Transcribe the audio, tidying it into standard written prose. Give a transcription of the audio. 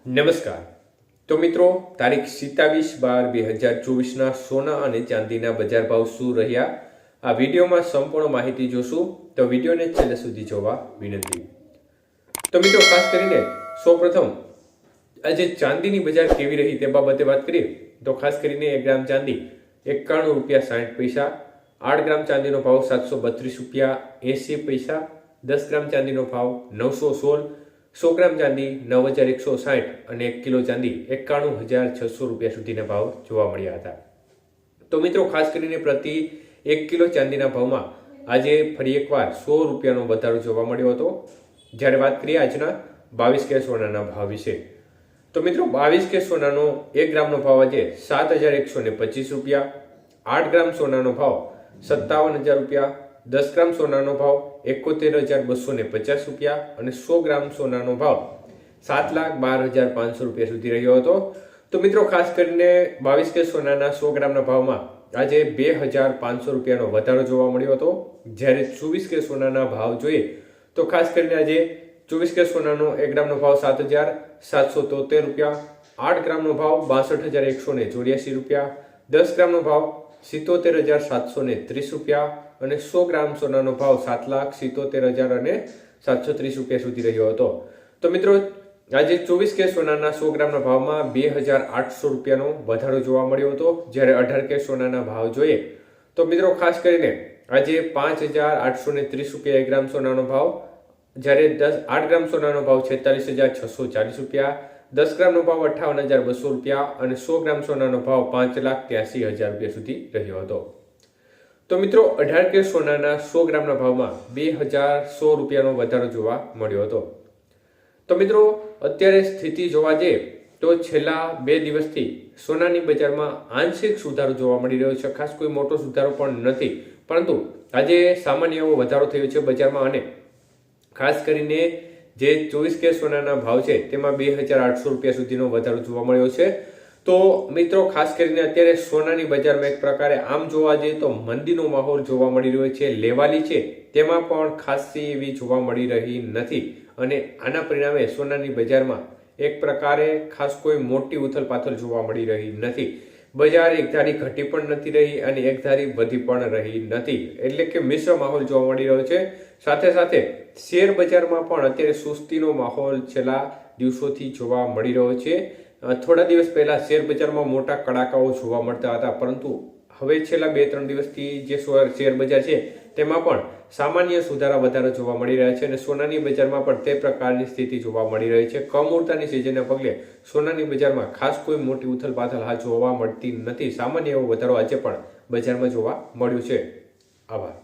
નમસ્કાર. તો મિત્રો, તારીખ 27/12/2024ના સોના અને ચાંદીના બજાર ભાવ શું રહ્યા આ વિડીયોમાં સંપૂર્ણ માહિતી જોશું. તો વિડીયોને છેલ્લે સુધી જોવા વિનંતી. તો મિત્રો, ખાસ કરીને સૌપ્રથમ આજે ચાંદીની બજાર કેવી રહી તે બાબતે વાત કરીએ તો ખાસ કરીને 1 ગ્રામ ચાંદી ₹91.60, 8 ગ્રામ ચાંદીનો ભાવ ₹732.80, 10 ગ્રામ ચાંદીનો ભાવ ₹916, 100 ગ્રામ ચાંદી 9,160 અને 1 કિલો ચાંદી ₹91,600 સુધીના ભાવ જોવા મળ્યા હતા. તો મિત્રો, ખાસ કરીને પ્રતિ 1 કિલો ચાંદીના ભાવમાં આજે ફરી એકવાર ₹100નો વધારો જોવા મળ્યો હતો. જ્યારે વાત કરીએ આજના 22 કે સોનાના ભાવ વિશે, તો મિત્રો 22 કે સોનાનો 1 ગ્રામનો ભાવ આજે ₹7,125, 8 ગ્રામ સોનાનો ભાવ ₹57,000, 10 ગ્રામ સોનાનો ભાવ ₹71,250 અને 100 ગ્રામ સોનાનો ભાવ ₹7,12,500 સુધી રહ્યો હતો. તો મિત્રો, ખાસ કરીને 22 કે સોનાના 100 ગ્રામના ભાવમાં આજે ₹2,500નો વધારો જોવા મળ્યો હતો. જ્યારે 24 કે સોનાના ભાવ જોઈએ તો ખાસ કરીને આજે 24 કે સોનાનો 1 ગ્રામનો ભાવ ₹7,773, 8 ગ્રામનો ભાવ ₹62,184, 10 ગ્રામનો ભાવ ₹77,730 અને 100 ગ્રામ સોનાનો ભાવ ₹7,77,730 સુધી રહ્યો હતો. તો મિત્રો, આજે 24 કે સોનાના 100 ગ્રામના ભાવમાં ₹2,800નો વધારો જોવા મળ્યો હતો. જ્યારે 18 કે સોનાના ભાવ જોઈએ તો મિત્રો, ખાસ કરીને આજે ₹5,830 1 ગ્રામ સોનાનો ભાવ, જ્યારે 8 ગ્રામ સોનાનો ભાવ ₹46,640, 10 ગ્રામનો ભાવ ₹58,200 અને 100 ગ્રામ સોનાનો ભાવ ₹5,83,000 સુધી રહ્યો હતો. તો મિત્રો, 18 કે સોનાના 100 ગ્રામના ભાવમાં ₹2,100નો વધારો જોવા મળ્યો હતો. તો મિત્રો, અત્યારે સ્થિતિ જોવા જઈએ તો છેલ્લા 2 દિવસથી સોનાની બજારમાં આંશિક સુધારો જોવા મળી રહ્યો છે. ખાસ કોઈ મોટો સુધારો પણ નથી, પરંતુ આજે સામાન્ય એવો વધારો થયો છે બજારમાં. અને ખાસ કરીને જે 24 કે સોનાના ભાવ છે તેમાં ₹2,800 સુધીનો વધારો જોવા મળ્યો છે. તો મિત્રો, ખાસ કરીને અત્યારે સોનાની બજારમાં એક પ્રકારે આમ જોવા જઈએ તો મંદીનો માહોલ જોવા મળી રહ્યો છે. લેવાલી છે તેમાં પણ ખાસી એવી જોવા મળી રહી નથી અને આના પરિણામે સોનાની બજારમાં એક પ્રકારે ખાસ કોઈ મોટી ઉથલપાથલ જોવા મળી રહી નથી. બજાર એકધારી ઘટી પણ નથી રહી અને એકધારી વધી પણ રહી નથી, એટલે કે મિશ્ર માહોલ જોવા મળી રહ્યો છે. સાથે સાથે શેર બજારમાં પણ અત્યારે સુસ્તીનો માહોલ છેલ્લા દિવસોથી જોવા મળી રહ્યો છે. થોડા દિવસ પહેલા શેર બજારમાં મોટા કડાકાઓ જોવા મળતા હતા, પરંતુ હવે છેલ્લા 2-3 દિવસથી જે શેર બજાર છે તેમાં પણ સામાન્ય સુધારા વધારા જોવા મળી રહ્યા છે અને સોનાની બજારમાં પણ તે પ્રકારની સ્થિતિ જોવા મળી રહી છે. કમોરતાની સિઝનના પગલે સોનાની બજારમાં ખાસ કોઈ મોટી ઉથલપાથલ હાલ જોવા મળતી નથી. સામાન્ય એવો વધારો આજે પણ બજારમાં જોવા મળ્યો છે. આભાર.